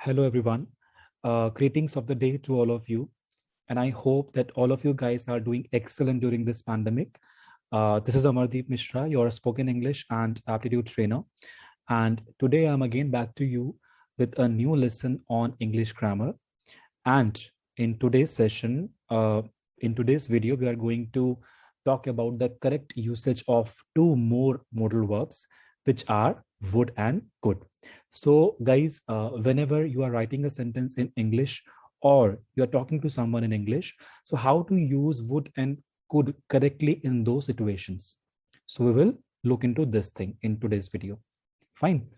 Hello, everyone. Greetings of the day to all of you. And I hope that all of you guys are doing excellent during this pandemic. This is Amardeep Mishra, your spoken English and aptitude trainer. And today I'm again back to you with a new lesson on English grammar. And in today's session, in today's video, we are going to talk about the correct usage of two more modal verbs, which are would and could. So guys, whenever you are writing a sentence in English or you're talking to someone in English, so how to use would and could correctly in those situations. So we will look into this thing in today's video. Fine.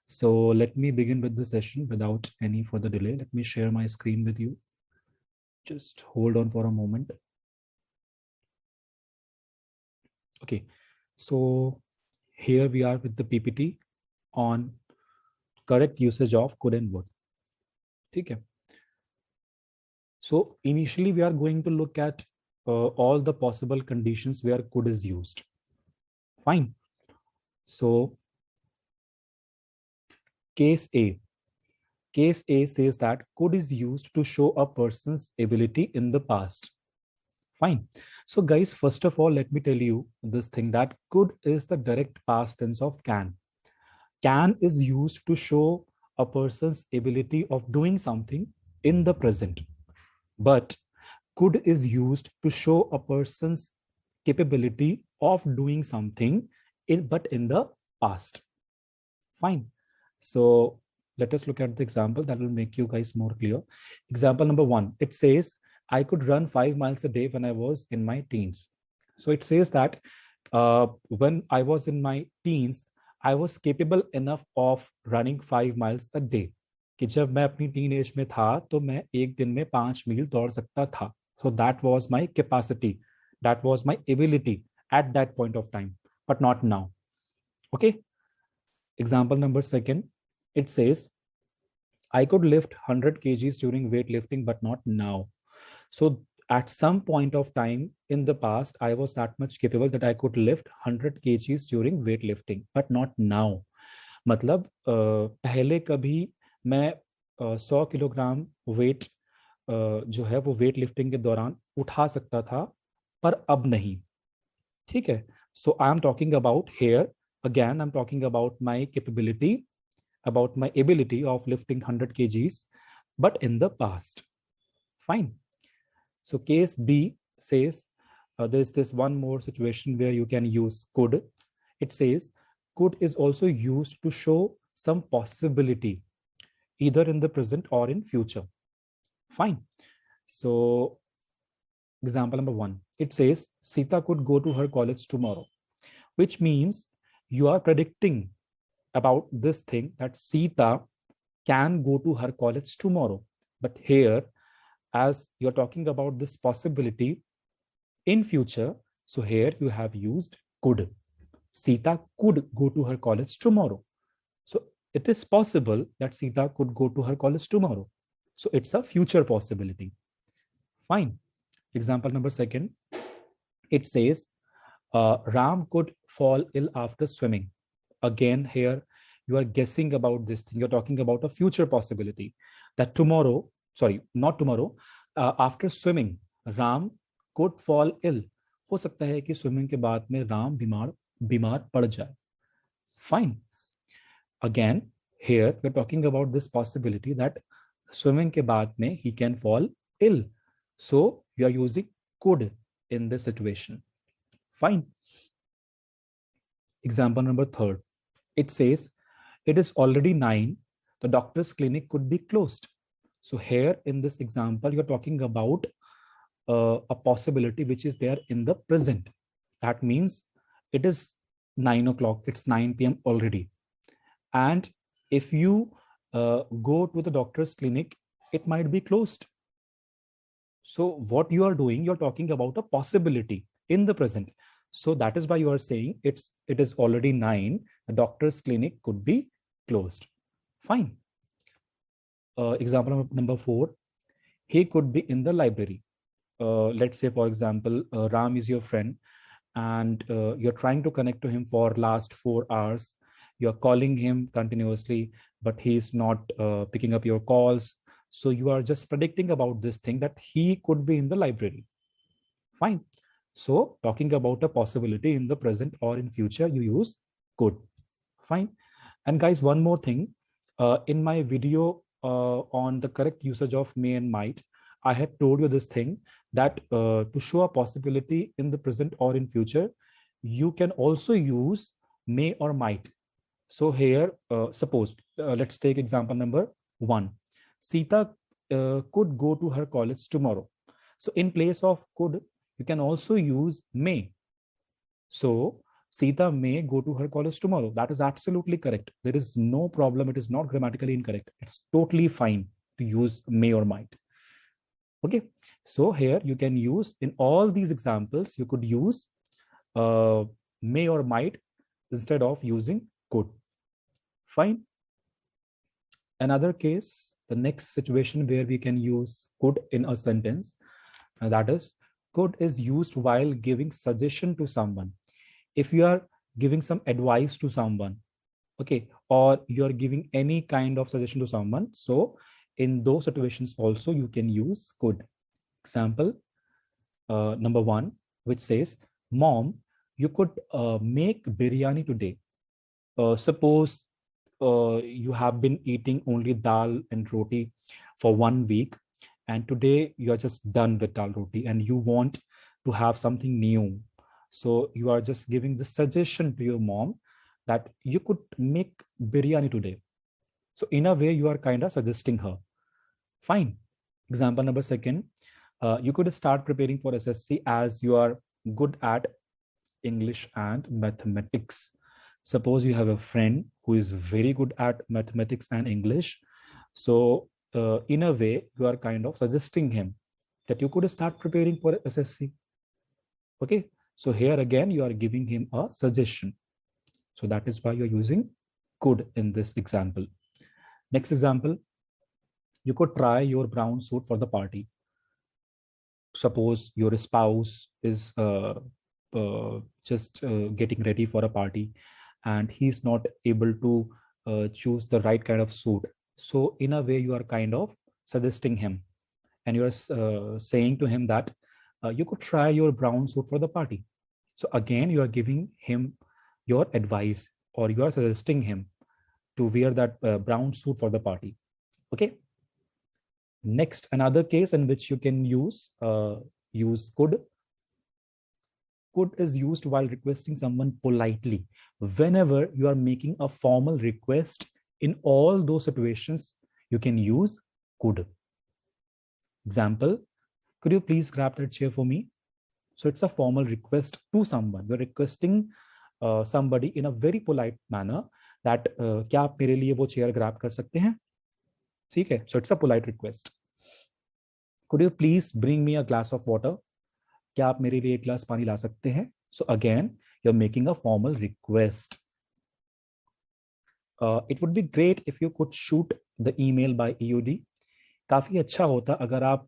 So let me begin with the session without any further delay. Let me share my screen with you. Just hold on for a moment. Okay, so here we are with the PPT on correct usage of could and would. Okay. So initially we are going to look at all the possible conditions where could is used. Fine. So case A. Case A says that could is used to show a person's ability in the past. Fine. So guys, first of all, let me tell you this thing that could is the direct past tense of can. Can is used to show a person's ability of doing something in the present. But could is used to show a person's capability of doing something but in the past. Fine. So let us look at the example that will make you guys more clear. Example number 1, it says, I could run 5 miles a day when I was in my teens. So it says that when I was in my teens, I was capable enough of running 5 miles a day. कि जब मैं अपनी teen age में था तो मैं एक दिन में 5 मील दौड़ सकता था. So that was my capacity. That was my ability at that point of time, but not now. Okay. Example number 2, it says, I could lift 100 kgs during weightlifting, but not now. So at some point of time in the past, I was that much capable that I could lift 100 kgs during weightlifting, but not now. मतलब पहले कभी मैं 100 kilogram weight जो है वो weight lifting के दौरान उठा सकता था, पर अब नहीं. ठीक है. So I am talking about here again I'm talking about my capability, about my ability of lifting 100 kgs, but in the past. Fine. So case B says there's this one more situation where you can use could. It says could is also used to show some possibility either in the present or in future. Fine. So example number 1, it says Sita could go to her college tomorrow, which means you are predicting about this thing that Sita can go to her college tomorrow. But here, as you're talking about this possibility in future, so here you have used could. Sita could go to her college tomorrow. So it is possible that Sita could go to her college tomorrow. So it's a future possibility. Fine. Example number 2, it says Ram could fall ill after swimming. Again, here you are guessing about this thing. You're talking about a future possibility that tomorrow, sorry, not tomorrow, after swimming, Ram could fall ill. हो सकता है कि swimming के बाद में राम बीमार पड़ जाए. Fine. Again, here we're talking about this possibility that swimming के बाद में he can fall ill. So you are using could in this situation. Fine. Example number 3, it says it is already 9, the doctor's clinic could be closed. So here in this example you're talking about a possibility which is there in the present. That means it is 9 o'clock, it's 9 p.m. already, and if you go to the doctor's clinic, it might be closed. So what you are doing, you're talking about a possibility in the present. So that is why you are saying it is already 9, the doctor's clinic could be closed. Fine. Example number 4, he could be in the library. Let's say, for example, Ram is your friend and you're trying to connect to him for last 4 hours you're calling him continuously, but he's not picking up your calls. So you are just predicting about this thing that he could be in the library. Fine. So talking about a possibility in the present or in future, you use could. Fine. And guys, one more thing. In my video on the correct usage of may and might, I had told you this thing that to show a possibility in the present or in future, you can also use may or might. So here, suppose, let's take example number 1. Sita could go to her college tomorrow. So in place of could, you can also use may. So Sita may go to her college tomorrow. That is absolutely correct. There is no problem. It is not grammatically incorrect. It's totally fine to use may or might. Okay. So here you can use, in all these examples, you could use may or might instead of using could. Fine. Another case, the next situation where we can use could in a sentence, that is, could is used while giving suggestion to someone. If you are giving some advice to someone, okay, or you are giving any kind of suggestion to someone, so in those situations also you can use could. Example number 1, which says, Mom, you could make biryani today. Suppose you have been eating only dal and roti for 1 week, and today you are just done with dal roti and you want to have something new. So you are just giving the suggestion to your mom that you could make biryani today. So in a way, you are kind of suggesting her. Fine. Example number 2, you could start preparing for SSC as you are good at English and mathematics. Suppose you have a friend who is very good at mathematics and English. So in a way, you are kind of suggesting him that you could start preparing for SSC. Okay. So here again, you are giving him a suggestion. So that is why you're using could in this example. Next example, you could try your brown suit for the party. Suppose your spouse is just getting ready for a party and he's not able to choose the right kind of suit. So in a way, you are kind of suggesting him and you are saying to him that you could try your brown suit for the party. So again, you are giving him your advice or you are suggesting him to wear that brown suit for the party. Okay. Next, another case in which you can use could. Could is used while requesting someone politely. Whenever you are making a formal request, in all those situations, you can use could. Example, could you please grab that chair for me? So it's a formal request to someone. You're requesting somebody in a very polite manner that क्या आप मेरे लिए वो chair grab कर सकते हैं? ठीक है? So it's a polite request. Could you please bring me a glass of water? क्या आप मेरे लिए एक ग्लास पानी ला सकते हैं? So again, you're making a formal request. It would be great if you could shoot the email by EOD. काफी अच्छा होता अगर आप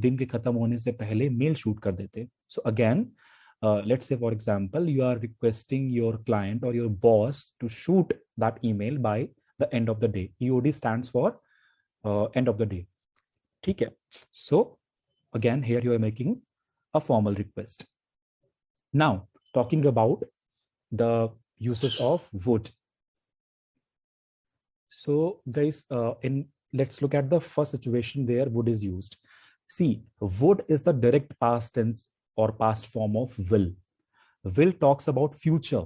दिन के खत्म होने से पहले मेल शूट कर देते. So again, let's say for example, you are requesting your client or your boss to shoot that email by the end of the day. EOD stands for end of the day. ठीक है? So again, here you are making a formal request. Now, talking about the uses of would. So guys, let's look at the first situation where would is used. See, would is the direct past tense or past form of will. Will talks about future,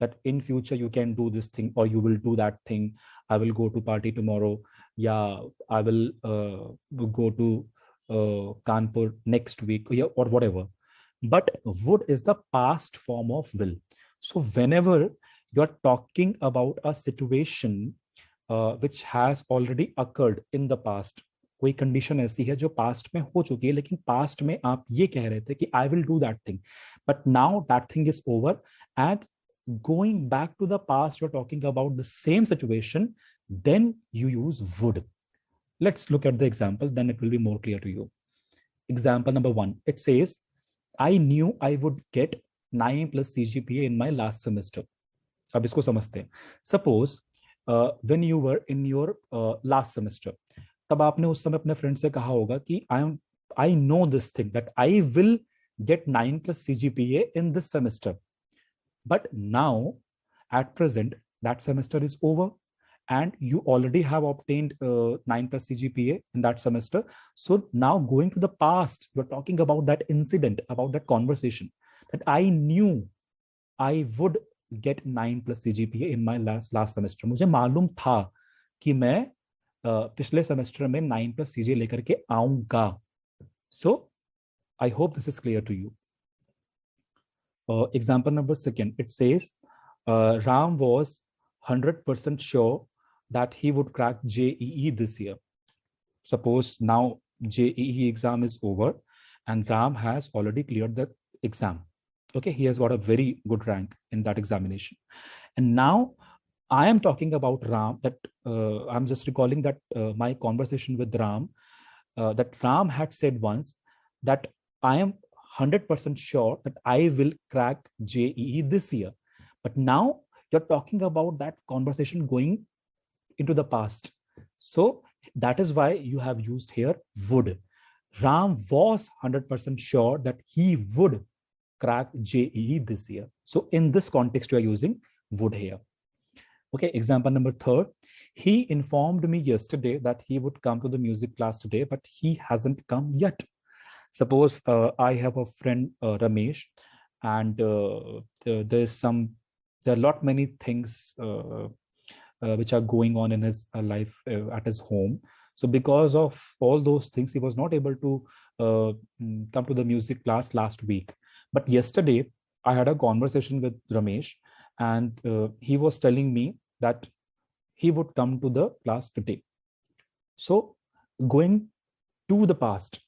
that in future you can do this thing or you will do that thing. I will go to party tomorrow. Yeah, I will go to Kanpur next week, or whatever. But would is the past form of will. So whenever you are talking about a situation which has already occurred in the past, कोई condition ऐसी है जो past में हो चुकी है, लेकिन past में आप ये कह रहे थे कि I will do that thing, but now that thing is over and going back to the past, you're talking about the same situation, then you use would. Let's look at the example, then it will be more clear to you. Example number 1, it says, I knew I would get 9+ CGPA in my last semester. अब इसको समझते हैं. Suppose when you were in your last semester, तब आपने उस समय अपने friend से कहा होगा कि I know this thing that I will get 9+ CGPA in this semester. But now, at present, that semester is over and you already have obtained 9+ CGPA in that semester. So now going to the past, you're talking about that incident, about that conversation that I knew I would get 9+ CGPA in my last semester. मुझे मालूम था कि मैं पिछले semester में 9+ CGPA लेकर के आऊंगा. So I hope this is clear to you. Example number second, it says Ram was 100% sure that he would crack JEE this year. Suppose now JEE exam is over and Ram has already cleared the exam. Okay, he has got a very good rank in that examination. And now I am talking about Ram, that I'm just recalling that my conversation with Ram, that Ram had said once that I am 100% sure that I will crack JEE this year. But now you're talking about that conversation going into the past. So that is why you have used here would. Ram was 100% sure that he would crack JEE this year. So in this context, you are using would here. Okay, example number third. He informed me yesterday that he would come to the music class today, but he hasn't come yet. Suppose I have a friend, Ramesh, and there are a lot many things which are going on in his life at his home. So because of all those things, he was not able to come to the music class last week. But yesterday, I had a conversation with Ramesh, and he was telling me that he would come to the class today. So going to the past,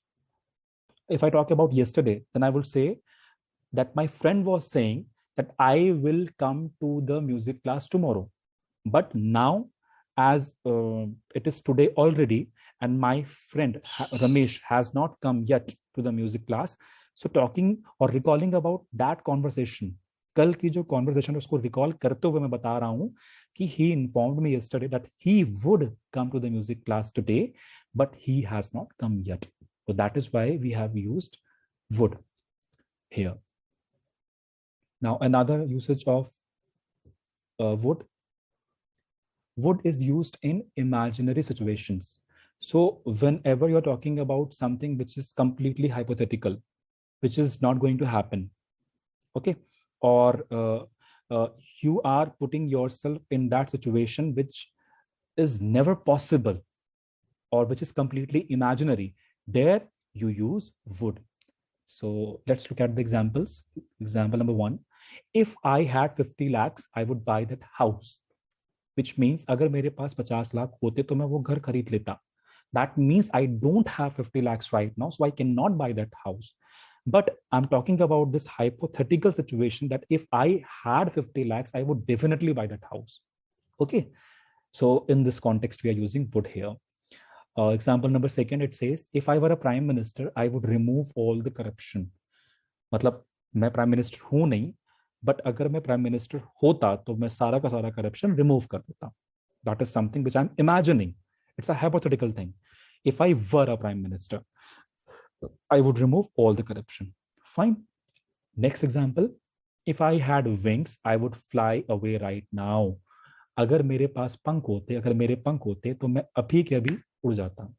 if I talk about yesterday, then I would say that my friend was saying that I will come to the music class tomorrow. But now, as it is today already, and my friend Ramesh has not come yet to the music class, so talking or recalling about that conversation, कल की जो conversation है उसको recall करते हुए मैं बता रहा हूँ कि he informed me yesterday that he would come to the music class today, but he has not come yet. So that is why we have used would here. Now another usage of would is used in imaginary situations. So whenever you're talking about something which is completely hypothetical, which is not going to happen, okay, or you are putting yourself in that situation which is never possible or which is completely imaginary, there you use would. So let's look at the examples. Example number one, if I had 50 lakhs, I would buy that house. Which means अगर मेरे पास 50 लाख होते तो मैं वो घर खरीद लेता. That means I don't have 50 lakhs right now, so I cannot buy that house. But I'm talking about this hypothetical situation that if I had 50 lakhs, I would definitely buy that house. Okay. So in this context, we are using would here. Example number second, it says, if I were a prime minister, I would remove all the corruption. मतलब मैं prime minister हूं नहीं, but अगर मैं prime minister होता तो मैं सारा का सारा करप्शन रिमूव कर देता. That is something which I'm imagining. It's a hypothetical thing. If I were a prime minister, I would remove all the corruption. Fine. Next example, if I had wings, I would fly away right now. अगर मेरे पास पंख होते, अगर मेरे पंख होते तो मैं अभी के अभी उड़ जाता.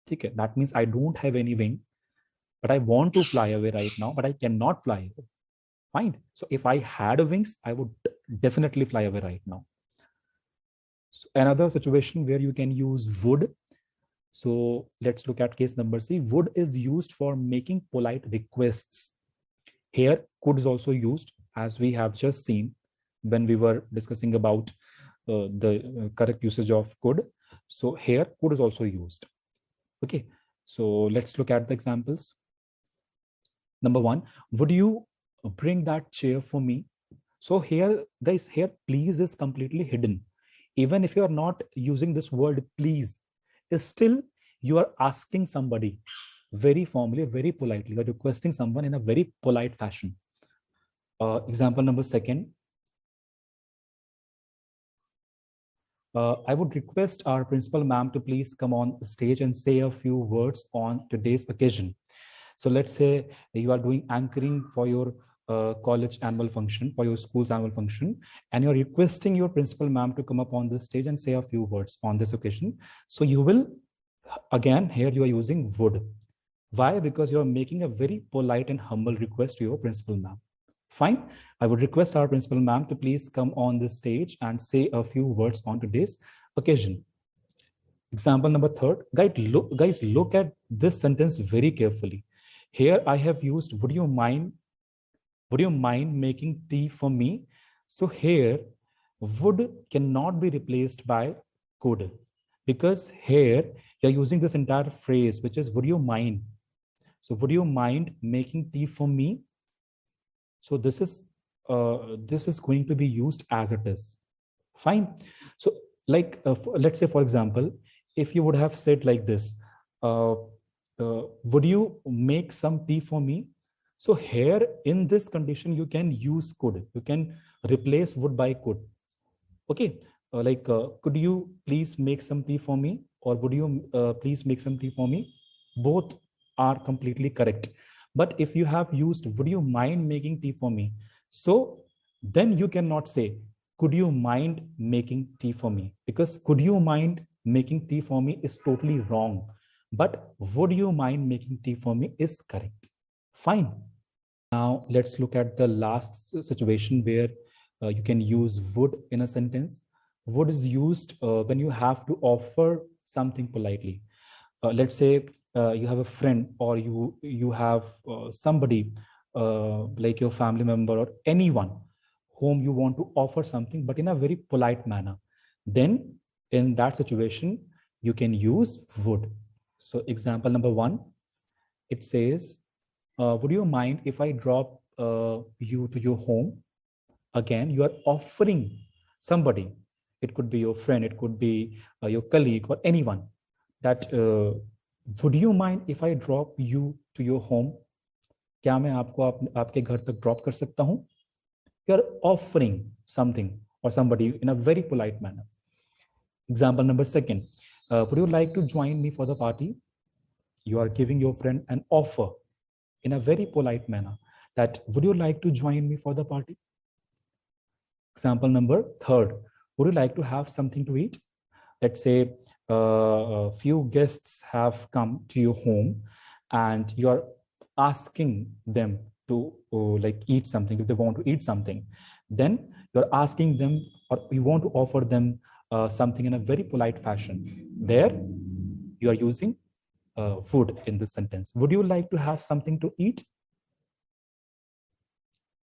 ठीक है. That means I don't have any wing, but I want to fly away right now, but I cannot fly away. Fine. So if I had wings, I would definitely fly away right now. So another situation where you can use would. So let's look at case number C. Would is used for making polite requests. Here, could is also used, as we have just seen when we were discussing about the correct usage of could. So here, could is also used. Okay. So let's look at the examples. Number one, would you bring that chair for me? So here, guys, here please is completely hidden. Even if you are not using this word please, still you are asking somebody very formally, very politely, you are requesting someone in a very polite fashion. Example number second, I would request our principal ma'am to please come on stage and say a few words on today's occasion. So let's say you are doing anchoring for your college annual function, for your school's annual function, and you're requesting your principal ma'am to come up on this stage and say a few words on this occasion. So you will, again, here you are using would. Why? Because you are making a very polite and humble request to your principal ma'am. Fine. I would request our principal ma'am to please come on this stage and say a few words on today's occasion. Example number third. Guys, look at this sentence very carefully. Here I have used, would you mind making tea for me? So here, would cannot be replaced by could, because here you're using this entire phrase, which is, would you mind? So would you mind making tea for me? So this is going to be used as it is. Fine. So like, let's say, for example, if you would have said like this, would you make some tea for me? So here in this condition, you can use could. You can replace would by could. Okay. Could you please make some tea for me? Or would you please make some tea for me? Both are completely correct. But if you have used, would you mind making tea for me? So then you cannot say, could you mind making tea for me? Because could you mind making tea for me is totally wrong. But would you mind making tea for me is correct. Fine. Now let's look at the last situation where you can use would in a sentence. Would is used when you have to offer something politely. Let's say you have a friend, or you have somebody like your family member or anyone whom you want to offer something, but in a very polite manner. Then in that situation, you can use would. So example number 1, it says, would you mind if I drop you to your home? Again, you are offering somebody. It could be your friend, it could be your colleague or anyone, that would you mind if I drop you to your home? क्या मैं आपको आपके घर तक drop कर सकता हूँ? You are offering something or somebody in a very polite manner. Example number 2, would you like to join me for the party? You are giving your friend an offer in a very polite manner, that would you like to join me for the party? Example number 3, would you like to have something to eat? Let's say a few guests have come to your home and you're asking them to like eat something. If they want to eat something, then you're asking them, or you want to offer them something in a very polite fashion. There you are using would in this sentence. Would you like to have something to eat?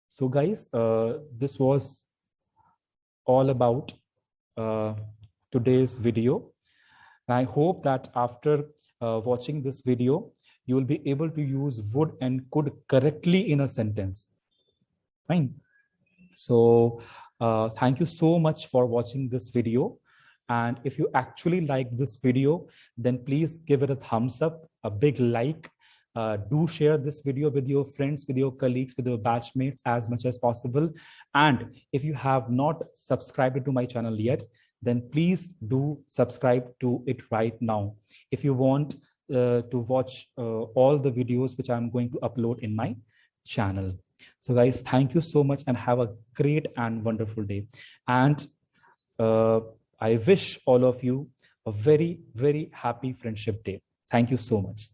So guys, this was all about today's video. I hope that after watching this video, you will be able to use would and could correctly in a sentence. Fine. So thank you so much for watching this video. And if you actually like this video, then please give it a thumbs up, a big like. Do share this video with your friends, with your colleagues, with your batchmates as much as possible. And if you have not subscribed to my channel yet, then please do subscribe to it right now. If you want to watch all the videos which I'm going to upload in my channel. So guys, thank you so much and have a great and wonderful day. And I wish all of you a very, very happy Friendship Day. Thank you so much.